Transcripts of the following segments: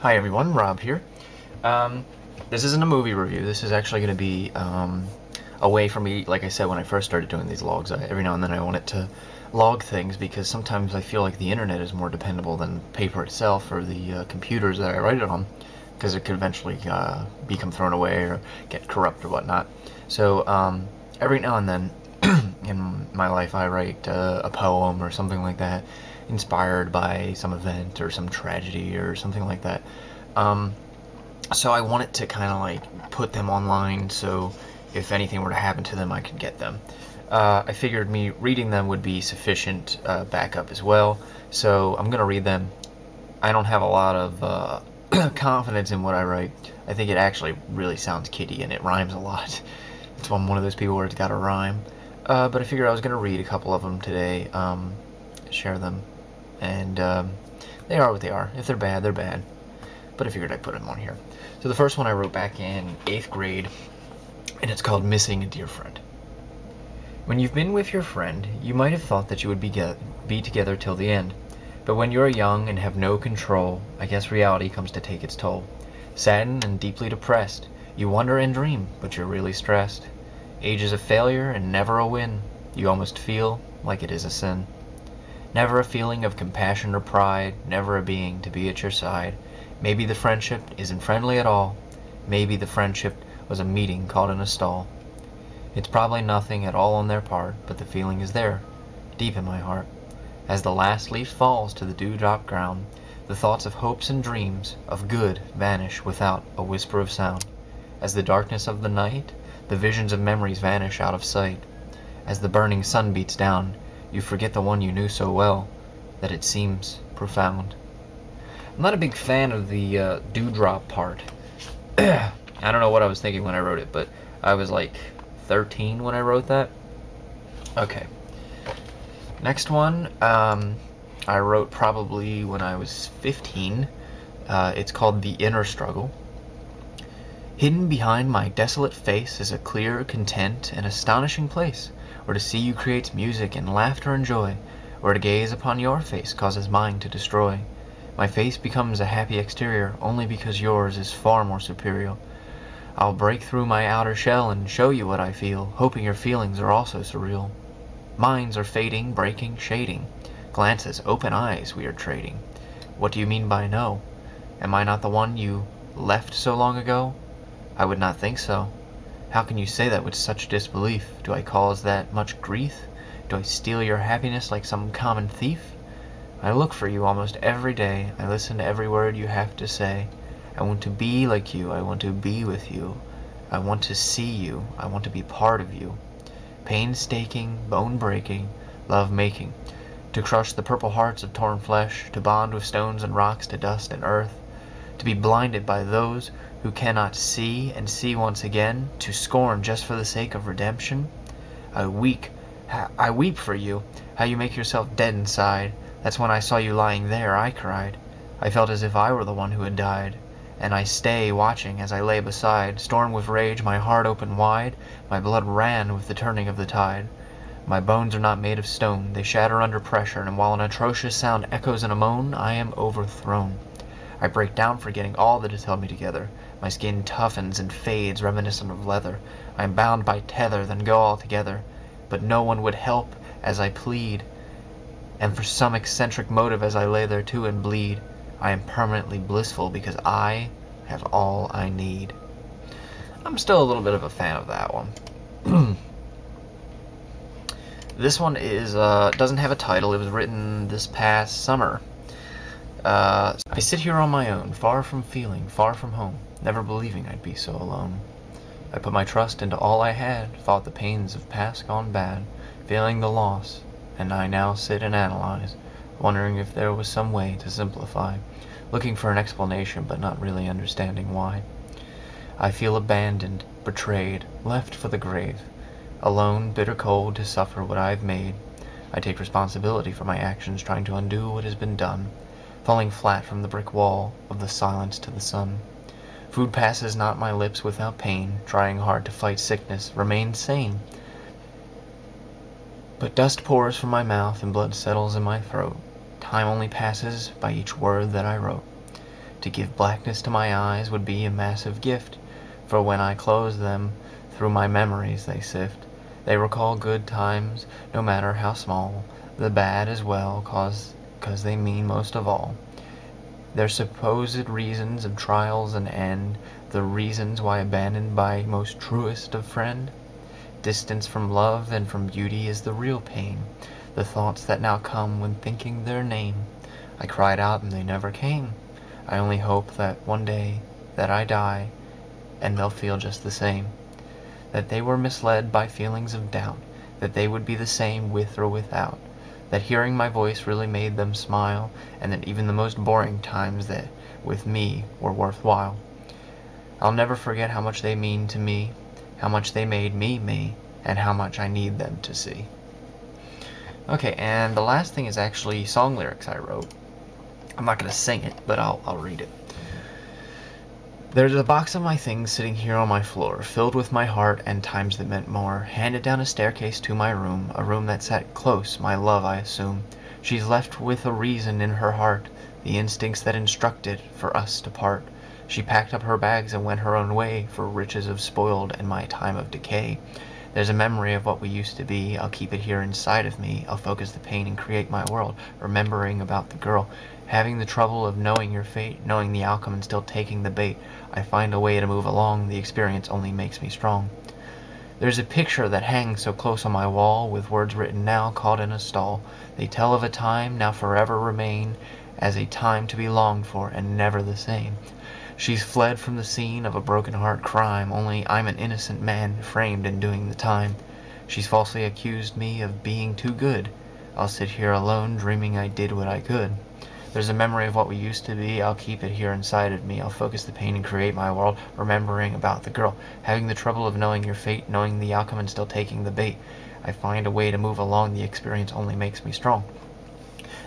Hi everyone, Rob here. This isn't a movie review. This is actually going to be a way for me, like I said when I first started doing these logs, every now and then I want it to log things because sometimes I feel like the internet is more dependable than paper itself or the computers that I write it on, because it could eventually become thrown away or get corrupt or whatnot. So every now and then in my life I write a poem or something like that, inspired by some event or some tragedy or something like that. So I wanted to kind of like put them online so if anything were to happen to them I could get them. I figured me reading them would be sufficient backup as well, so I'm gonna read them. I don't have a lot of confidence in what I write. I think it actually really sounds kiddie and it rhymes a lot. It's one of those people where it's got a rhyme. But I figured I was gonna read a couple of them today, share them, and they are what they are. If they're bad, they're bad. But I figured I'd put them on here. So the first one I wrote back in 8th grade, and it's called Missing a Dear Friend. When you've been with your friend, you might have thought that you would be together till the end. But when you're young and have no control, I guess reality comes to take its toll. Saddened and deeply depressed, you wonder and dream, but you're really stressed. Age is a failure and never a win. You almost feel like it is a sin. Never a feeling of compassion or pride, never a being to be at your side. Maybe the friendship isn't friendly at all. Maybe the friendship was a meeting called in a stall. It's probably nothing at all on their part, but the feeling is there, deep in my heart. As the last leaf falls to the dewdrop ground, the thoughts of hopes and dreams of good vanish without a whisper of sound. As the darkness of the night, the visions of memories vanish out of sight. As the burning sun beats down, you forget the one you knew so well, that it seems profound. I'm not a big fan of the dewdrop part. I don't know what I was thinking when I wrote it, but I was like 13 when I wrote that. Okay. Next one, I wrote probably when I was 15. It's called The Inner Struggle. Hidden behind my desolate face is a clear, content, and astonishing place, where to see you creates music and laughter and joy, where to gaze upon your face causes mine to destroy. My face becomes a happy exterior, only because yours is far more superior. I'll break through my outer shell and show you what I feel, hoping your feelings are also surreal. Minds are fading, breaking, shading. Glances, open eyes we are trading. What do you mean by no? Am I not the one you left so long ago? I would not think so. How can you say that with such disbelief? Do I cause that much grief? Do I steal your happiness like some common thief? I look for you almost every day. I listen to every word you have to say. I want to be like you. I want to be with you. I want to see you. I want to be part of you. Painstaking, bone-breaking, love-making. To crush the purple hearts of torn flesh. To bond with stones and rocks, to dust and earth. To be blinded by those who cannot see and see once again. To scorn just for the sake of redemption. I weep for you. How you make yourself dead inside. That's when I saw you lying there, I cried. I felt as if I were the one who had died. And I stay watching as I lay beside. Stormed with rage, my heart opened wide. My blood ran with the turning of the tide. My bones are not made of stone. They shatter under pressure, and while an atrocious sound echoes in a moan, I am overthrown. I break down, forgetting all that has held me together. My skin toughens and fades, reminiscent of leather. I am bound by tether, then go altogether. But no one would help as I plead. And for some eccentric motive as I lay there too and bleed, I am permanently blissful because I have all I need. I'm still a little bit of a fan of that one. This one is doesn't have a title. It was written this past summer. I sit here on my own, far from feeling, far from home, never believing I'd be so alone. I put my trust into all I had, fought the pains of past gone bad, feeling the loss, and I now sit and analyze, wondering if there was some way to simplify, looking for an explanation but not really understanding why. I feel abandoned, betrayed, left for the grave, alone, bitter cold to suffer what I've made. I take responsibility for my actions, trying to undo what has been done, falling flat from the brick wall of the silence to the sun. Food passes not my lips without pain, trying hard to fight sickness, remain sane. But dust pours from my mouth and blood settles in my throat. Time only passes by each word that I wrote. To give blackness to my eyes would be a massive gift, for when I close them, through my memories they sift. They recall good times, no matter how small, the bad as well, 'cause they mean most of all. Their supposed reasons of trials and end, the reasons why abandoned by most truest of friend. Distance from love and from beauty is the real pain, the thoughts that now come when thinking their name. I cried out and they never came. I only hope that one day that I die and they'll feel just the same. That they were misled by feelings of doubt, that they would be the same with or without. That hearing my voice really made them smile, and that even the most boring times that with me were worthwhile. I'll never forget how much they mean to me, how much they made me me, and how much I need them to see. Okay, and the last thing is actually song lyrics I wrote. I'm not going to sing it, but I'll read it. There's a box of my things sitting here on my floor, filled with my heart and times that meant more, handed down a staircase to my room, a room that sat close, my love I assume. She's left with a reason in her heart, the instincts that instructed for us to part. She packed up her bags and went her own way, for riches have spoiled and my time of decay. There's a memory of what we used to be, I'll keep it here inside of me, I'll focus the pain and create my world, remembering about the girl. Having the trouble of knowing your fate, knowing the outcome and still taking the bait, I find a way to move along, the experience only makes me strong. There's a picture that hangs so close on my wall, with words written now caught in a stall. They tell of a time now forever remain, as a time to be longed for and never the same. She's fled from the scene of a broken heart crime, only I'm an innocent man framed in doing the time. She's falsely accused me of being too good. I'll sit here alone dreaming I did what I could. There's a memory of what we used to be, I'll keep it here inside of me. I'll focus the pain and create my world, remembering about the girl. Having the trouble of knowing your fate, knowing the outcome and still taking the bait. I find a way to move along, the experience only makes me strong.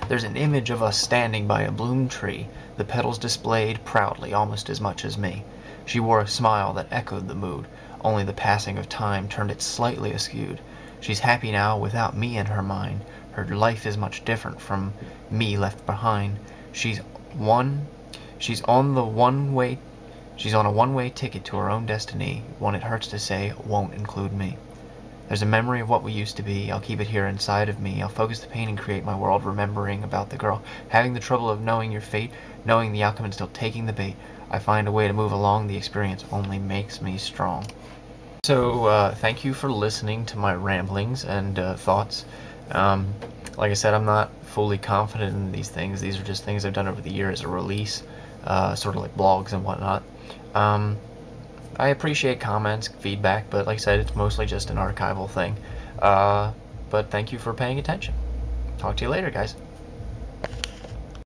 There's an image of us standing by a bloom tree, the petals displayed proudly almost as much as me. She wore a smile that echoed the mood, only the passing of time turned it slightly askewed. She's happy now without me in her mind. Her life is much different from me left behind. She's on a one-way ticket to her own destiny, one it hurts to say won't include me. There's a memory of what we used to be, I'll keep it here inside of me. I'll focus the pain and create my world, remembering about the girl. Having the trouble of knowing your fate, knowing the outcome and still taking the bait. I find a way to move along, the experience only makes me strong. So, thank you for listening to my ramblings and thoughts. Like I said, I'm not fully confident in these things. These are just things I've done over the year as a release, sort of like blogs and whatnot. I appreciate comments, feedback, but like I said, it's mostly just an archival thing. But thank you for paying attention. Talk to you later, guys.